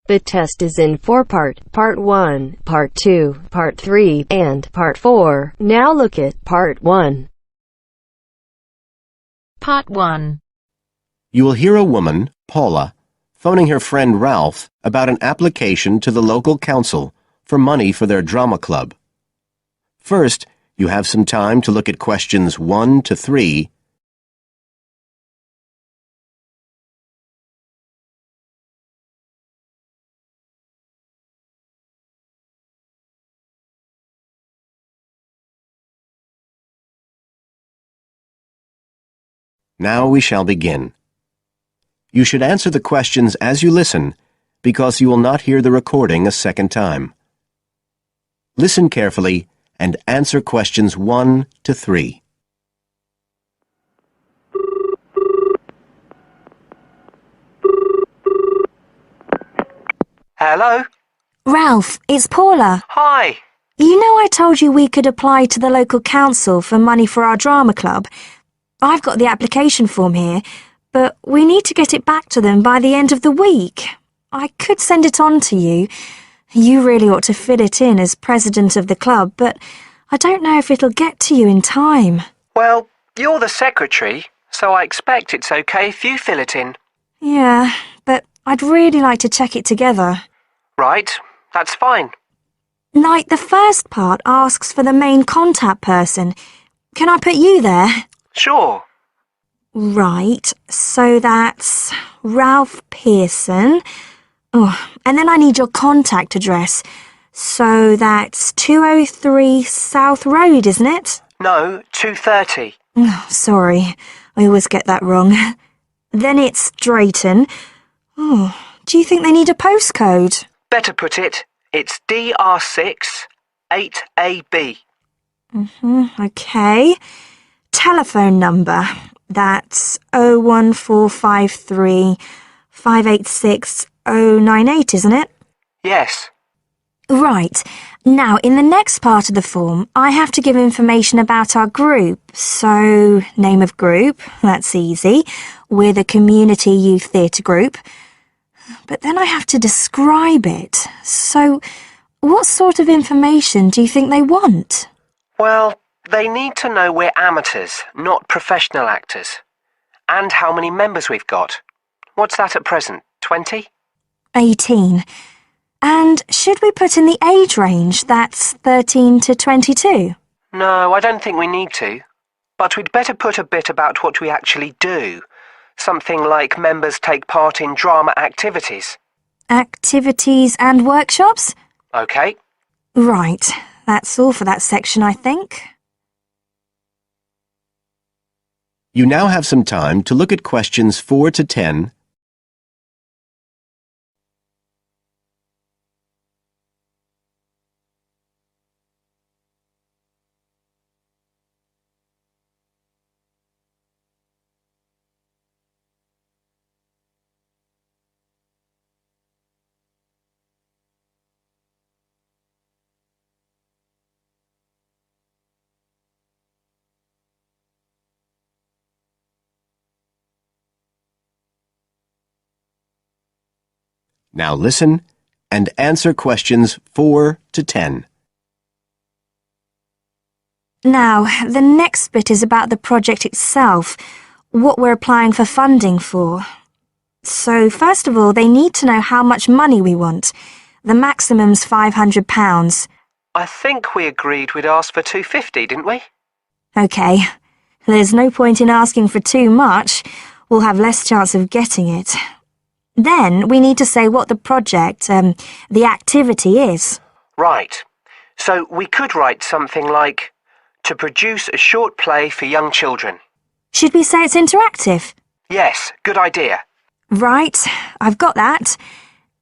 The test is in 4 parts, Part 1, Part 2, Part 3, and Part 4. Now look at Part 1. Part 1. You will hear a woman, Paula, phoning her friend Ralph about an application to the local council for money for their drama club. First, you have some time to look at questions 1 to 3. Now we shall begin. You should answer the questions as you listen, because you will not hear the recording a second time. Listen carefully and answer questions 1 to 3. Hello? Ralph, it's Paula. Hi. You know I told you we could apply to the local council for money for our drama club? I've got the application form here, but we need to get it back to them by the end of the week. I could send it on to you. You really ought to fill it in as president of the club, but I don't know if it'll get to you in time. Well, you're the secretary, so I expect it's okay if you fill it in. Yeah, but I'd really like to check it together. Right, that's fine. Like, the first part asks for the main contact person. Can I put you there? Sure. Right, so that's Ralph Pearson. Oh, and then I need your contact address. So that's 203 South Road, isn't it? No, 2:30. Oh, sorry, I always get that wrong. Then it's Drayton. Oh, do you think they need a postcode? Better put it, it's DR6 8AB. Okay. Telephone number. That's 01453 586 098, isn't it? Yes. Right. Now, in the next part of the form, I have to give information about our group. So, name of group, that's easy. We're the Community Youth Theatre Group. But then I have to describe it. So, what sort of information do you think they want? Well, they need to know we're amateurs, not professional actors. And how many members we've got. What's that at present, 20? 18. And should we put in the age range? That's 13 to 22? No, I don't think we need to. But we'd better put a bit about what we actually do. Something like members take part in drama activities. Activities and workshops? OK. Right. That's all for that section, I think. You now have some time to look at questions 4 to 10. Now listen and answer questions 4 to 10. Now, the next bit is about the project itself, what we're applying for funding for. So, first of all, they need to know how much money we want. The maximum's £500. I think we agreed we'd ask for 250, didn't we? OK. There's no point in asking for too much. We'll have less chance of getting it. Then we need to say what the project, the activity is. Right. So we could write something like, to produce a short play for young children. Should we say it's interactive? Yes, good idea. Right, I've got that.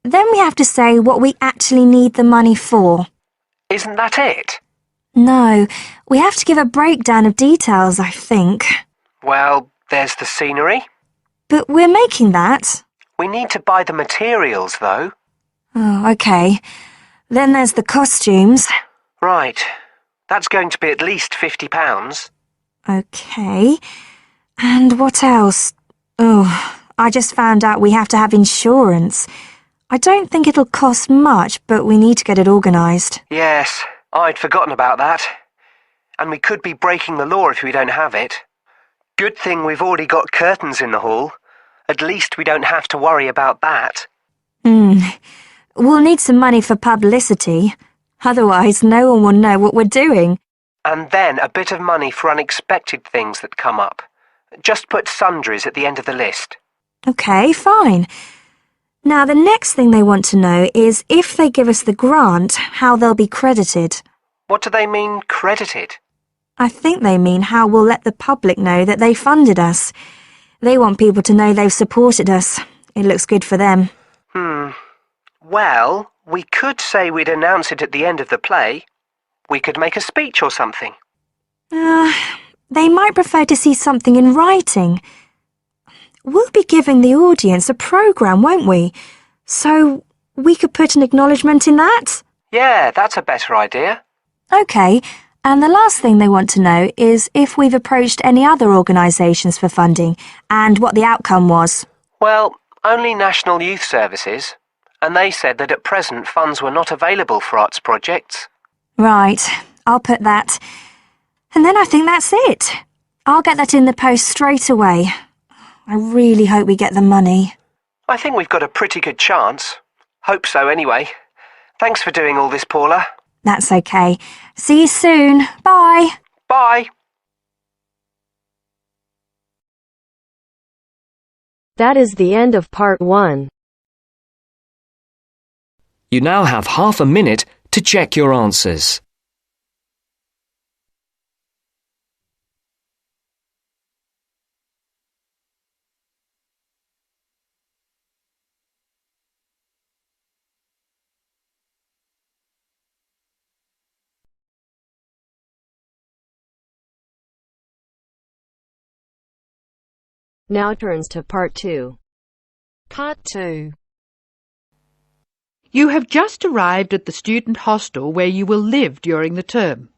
Then we have to say what we actually need the money for. Isn't that it? No, we have to give a breakdown of details, I think. Well, there's the scenery. But we're making that. We need to buy the materials, though. Oh, OK. Then there's the costumes. Right. That's going to be at least £50. OK. And what else? Oh, I just found out we have to have insurance. I don't think it'll cost much, but we need to get it organised. Yes, I'd forgotten about that. And we could be breaking the law if we don't have it. Good thing we've already got curtains in the hall. At least we don't have to worry about that. We'll need some money for publicity. Otherwise, no one will know what we're doing. And then a bit of money for unexpected things that come up. Just put sundries at the end of the list. OK, fine. Now, the next thing they want to know is if they give us the grant, how they'll be credited. What do they mean, credited? I think they mean how we'll let the public know that they funded us. They want people to know they've supported us. It looks good for them. Well, we could say we'd announce it at the end of the play. We could make a speech or something. They might prefer to see something in writing. We'll be giving the audience a programme, won't we? So we could put an acknowledgement in that? Yeah, that's a better idea. OK, and the last thing they want to know is if we've approached any other organisations for funding and what the outcome was. Well, only National Youth Services, and they said that at present funds were not available for arts projects. Right, I'll put that. And then I think that's it. I'll get that in the post straight away. I really hope we get the money. I think we've got a pretty good chance. Hope so anyway. Thanks for doing all this, Paula. That's OK. See you soon. Bye. Bye. That is the end of part 1. You now have half a minute to check your answers. Now turns to part 2. Part 2. You have just arrived at the student hostel where you will live during the term.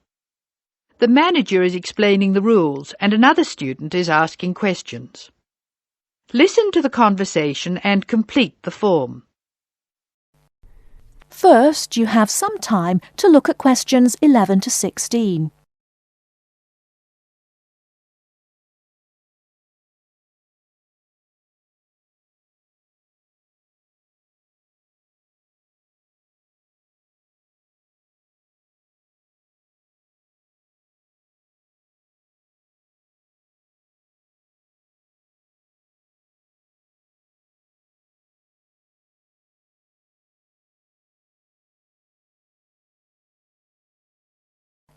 The manager is explaining the rules and another student is asking questions. Listen to the conversation and complete the form. First, you have some time to look at questions 11 to 16.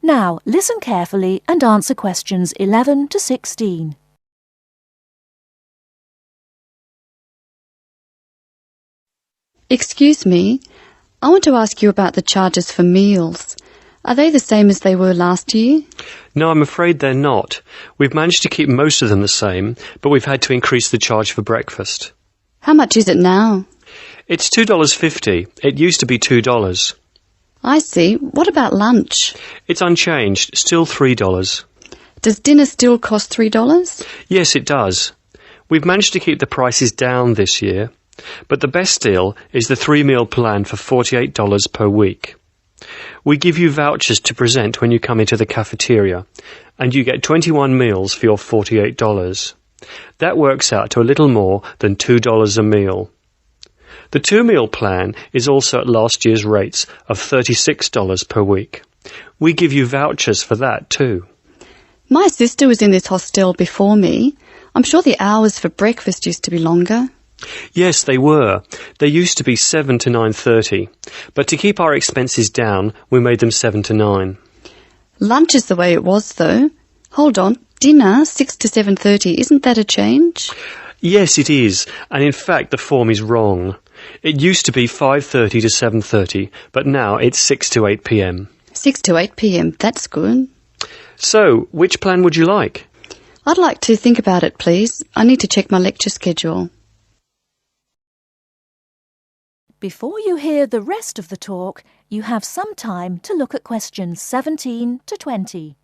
Now, listen carefully and answer questions 11 to 16. Excuse me, I want to ask you about the charges for meals. Are they the same as they were last year? No, I'm afraid they're not. We've managed to keep most of them the same, but we've had to increase the charge for breakfast. How much is it now? It's $2.50. It used to be $2. I see. What about lunch? It's unchanged, still $3. Does dinner still cost $3? Yes, it does. We've managed to keep the prices down this year, but the best deal is the 3-meal plan for $48 per week. We give you vouchers to present when you come into the cafeteria, and you get 21 meals for your $48. That works out to a little more than $2 a meal. The 2-meal plan is also at last year's rates of $36 per week. We give you vouchers for that too. My sister was in this hostel before me. I'm sure the hours for breakfast used to be longer. Yes, they were. They used to be 7 to 9:30, but to keep our expenses down, we made them 7 to 9. Lunch is the way it was, though. Hold on. Dinner, 6 to 7:30. Isn't that a change? Yes, it is, and in fact the form is wrong. It used to be 5:30 to 7:30, but now it's 6 to 8 p.m. 6 to 8 p.m. That's good. So, which plan would you like? I'd like to think about it, please. I need to check my lecture schedule. Before you hear the rest of the talk, you have some time to look at questions 17 to 20.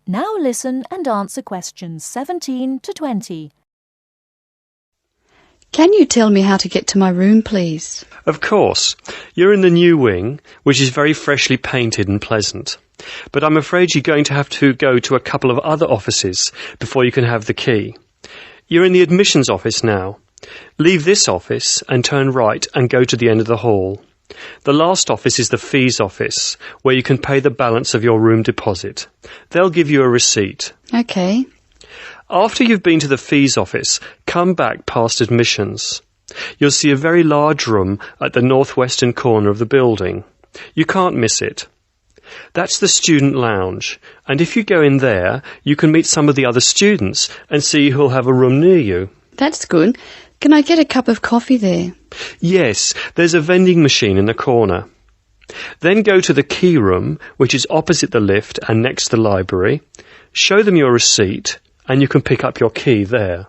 Now listen and answer questions 17 to 20. Can you tell me how to get to my room, please? Of course. You're in the new wing, which is very freshly painted and pleasant. But I'm afraid you're going to have to go to a couple of other offices before you can have the key. You're in the admissions office now. Leave this office and turn right and go to the end of the hall. The last office is the fees office, where you can pay the balance of your room deposit. They'll give you a receipt. OK. After you've been to the fees office, come back past admissions. You'll see a very large room at the northwestern corner of the building. You can't miss it. That's the student lounge, and if you go in there, you can meet some of the other students and see who'll have a room near you. That's good. Can I get a cup of coffee there? Yes, there's a vending machine in the corner. Then go to the key room, which is opposite the lift and next to the library. Show them your receipt, and you can pick up your key there.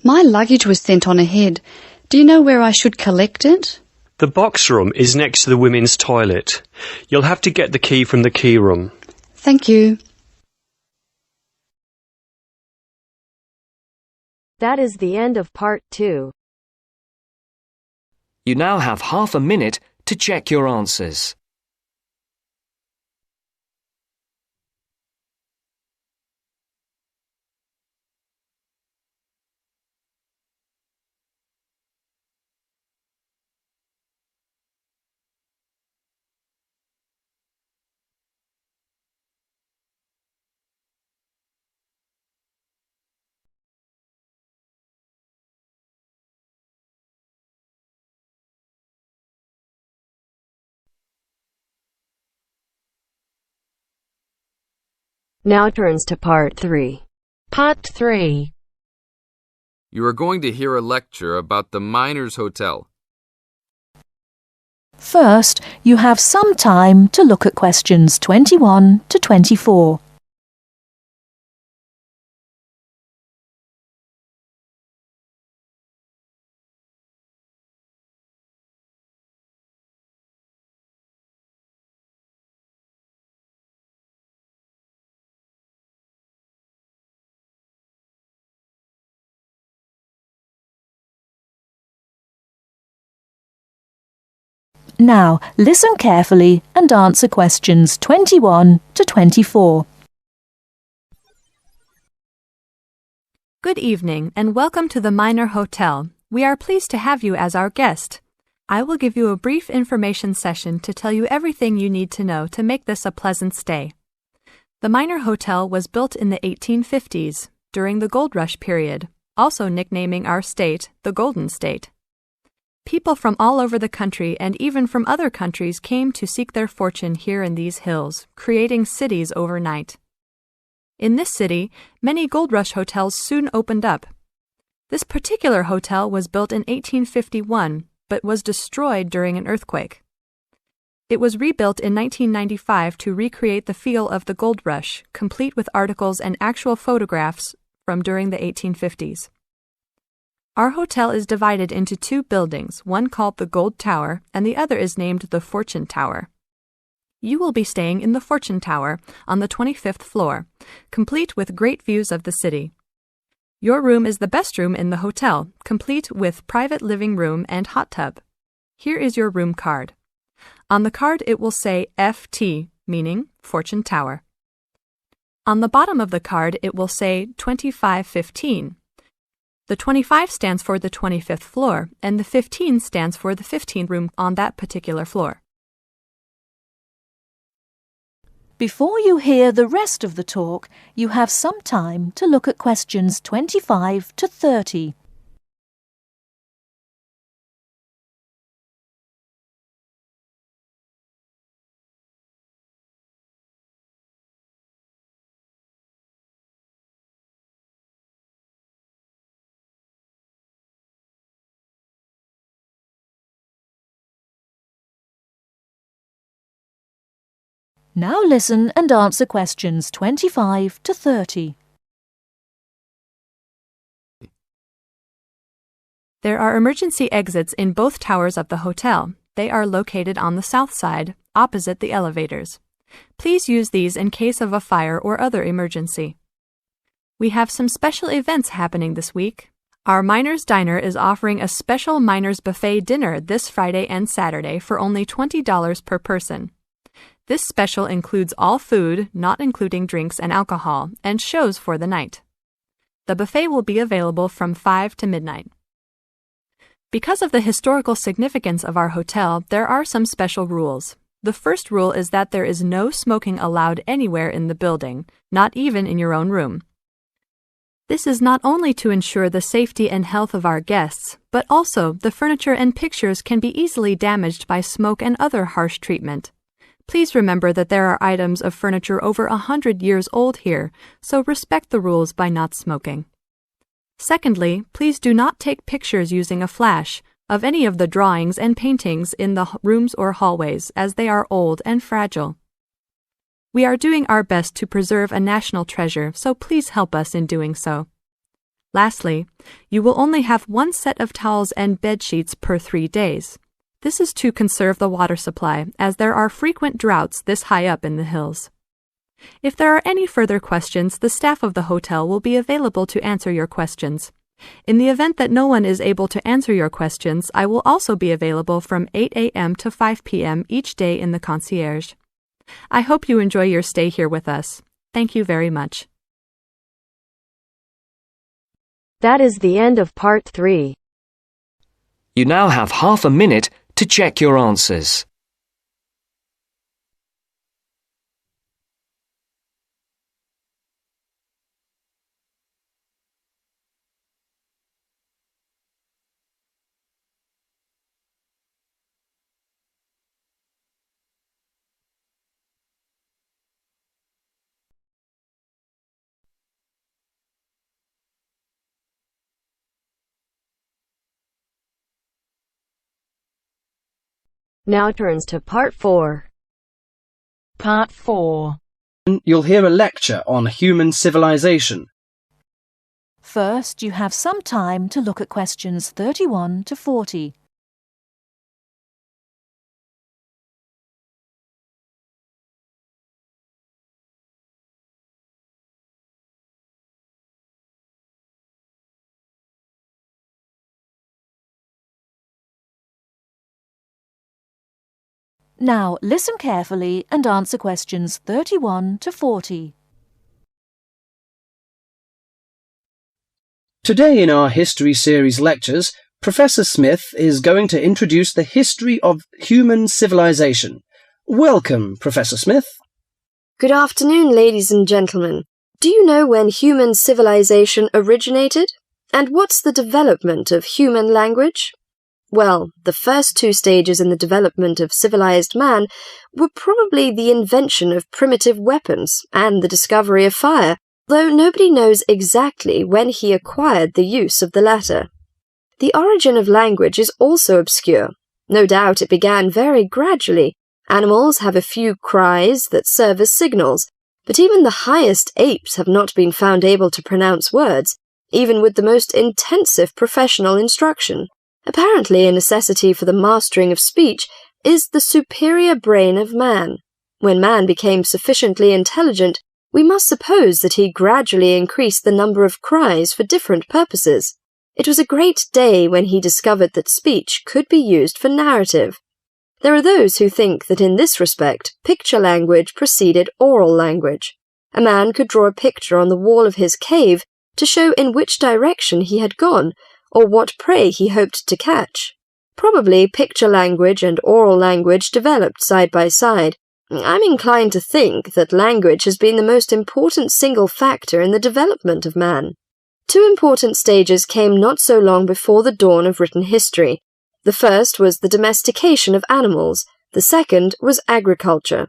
My luggage was sent on ahead. Do you know where I should collect it? The box room is next to the women's toilet. You'll have to get the key from the key room. Thank you. That is the end of part 2. You now have half a minute to check your answers. Now turns to part 3. Part 3. You are going to hear a lecture about the Miners Hotel. First, you have some time to look at questions 21 to 24. Now, listen carefully and answer questions 21 to 24. Good evening and welcome to the Miner Hotel. We are pleased to have you as our guest. I will give you a brief information session to tell you everything you need to know to make this a pleasant stay. The Miner Hotel was built in the 1850s, during the Gold Rush period, also nicknaming our state the Golden State. People from all over the country and even from other countries came to seek their fortune here in these hills, creating cities overnight. In this city, many Gold Rush hotels soon opened up. This particular hotel was built in 1851, but was destroyed during an earthquake. It was rebuilt in 1995 to recreate the feel of the Gold Rush, complete with articles and actual photographs from during the 1850s. Our hotel is divided into 2 buildings, one called the Gold Tower and the other is named the Fortune Tower. You will be staying in the Fortune Tower on the 25th floor, complete with great views of the city. Your room is the best room in the hotel, complete with private living room and hot tub. Here is your room card. On the card it will say FT, meaning Fortune Tower. On the bottom of the card it will say 2515. The 25 stands for the 25th floor, and the 15 stands for the 15th room on that particular floor. Before you hear the rest of the talk, you have some time to look at questions 25 to 30. Now listen and answer questions 25 to 30. There are emergency exits in both towers of the hotel. They are located on the south side, opposite the elevators. Please use these in case of a fire or other emergency. We have some special events happening this week. Our Miners Diner is offering a special Miners Buffet dinner this Friday and Saturday for only $20 per person. This special includes all food, not including drinks and alcohol, and shows for the night. The buffet will be available from 5 to midnight. Because of the historical significance of our hotel, there are some special rules. The first rule is that there is no smoking allowed anywhere in the building, not even in your own room. This is not only to ensure the safety and health of our guests, but also the furniture and pictures can be easily damaged by smoke and other harsh treatment. Please remember that there are items of furniture over 100 years old here, so respect the rules by not smoking. Secondly, please do not take pictures using a flash of any of the drawings and paintings in the rooms or hallways, as they are old and fragile. We are doing our best to preserve a national treasure, so please help us in doing so. Lastly, you will only have one set of towels and bed sheets per 3 days. This is to conserve the water supply, as there are frequent droughts this high up in the hills. If there are any further questions, the staff of the hotel will be available to answer your questions. In the event that no one is able to answer your questions, I will also be available from 8 a.m. to 5 p.m. each day in the concierge. I hope you enjoy your stay here with us. Thank you very much. That is the end of part 3. You now have half a minute to check your answers. Now turns to part 4. Part 4. You'll hear a lecture on human civilization. First, you have some time to look at questions 31 to 40. Now, listen carefully and answer questions 31 to 40. Today in our History Series lectures, Professor Smith is going to introduce the history of human civilization. Welcome, Professor Smith. Good afternoon, ladies and gentlemen. Do you know when human civilization originated? And what's the development of human language? Well, the first 2 stages in the development of civilized man were probably the invention of primitive weapons and the discovery of fire, though nobody knows exactly when he acquired the use of the latter. The origin of language is also obscure. No doubt it began very gradually. Animals have a few cries that serve as signals, but even the highest apes have not been found able to pronounce words, even with the most intensive professional instruction. Apparently, a necessity for the mastering of speech is the superior brain of man. When man became sufficiently intelligent, we must suppose that he gradually increased the number of cries for different purposes. It was a great day when he discovered that speech could be used for narrative. There are those who think that in this respect, picture language preceded oral language. A man could draw a picture on the wall of his cave to show in which direction he had gone, or what prey he hoped to catch. Probably picture language and oral language developed side by side. I'm inclined to think that language has been the most important single factor in the development of man. 2 important stages came not so long before the dawn of written history. The first was the domestication of animals. The second was agriculture.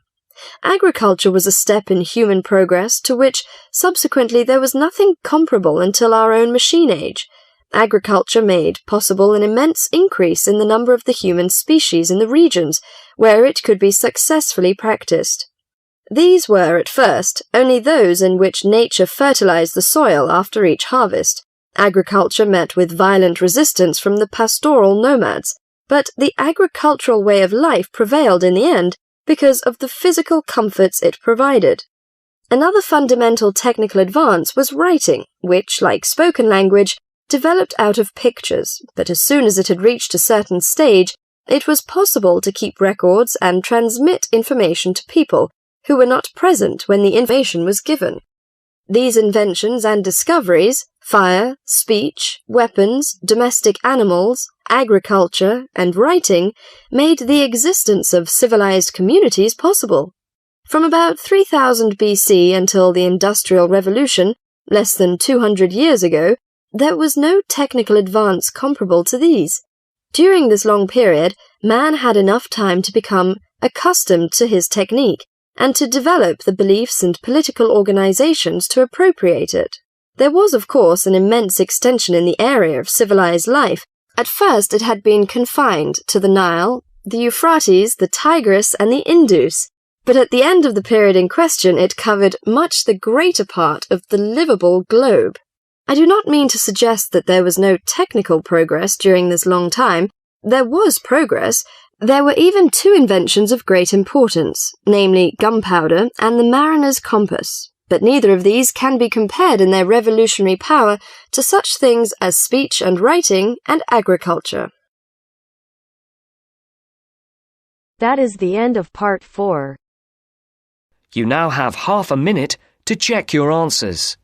Agriculture was a step in human progress to which, subsequently, there was nothing comparable until our own machine age. Agriculture made possible an immense increase in the number of the human species in the regions where it could be successfully practiced. These were, at first, only those in which nature fertilized the soil after each harvest. Agriculture met with violent resistance from the pastoral nomads, but the agricultural way of life prevailed in the end, because of the physical comforts it provided. Another fundamental technical advance was writing, which, like spoken language, developed out of pictures, but as soon as it had reached a certain stage, it was possible to keep records and transmit information to people who were not present when the information was given. These inventions and discoveries, fire, speech, weapons, domestic animals, agriculture, and writing, made the existence of civilized communities possible. From about 3000 BC until the Industrial Revolution, less than 200 years ago, there was no technical advance comparable to these. During this long period, man had enough time to become accustomed to his technique and to develop the beliefs and political organizations to appropriate it. There was, of course, an immense extension in the area of civilized life. At first it had been confined to the Nile, the Euphrates, the Tigris, and the Indus, but at the end of the period in question it covered much the greater part of the livable globe. I do not mean to suggest that there was no technical progress during this long time. There was progress. There were even two inventions of great importance, namely gunpowder and the mariner's compass, but neither of these can be compared in their revolutionary power to such things as speech and writing and agriculture. That is the end of part 4. You now have half a minute to check your answers.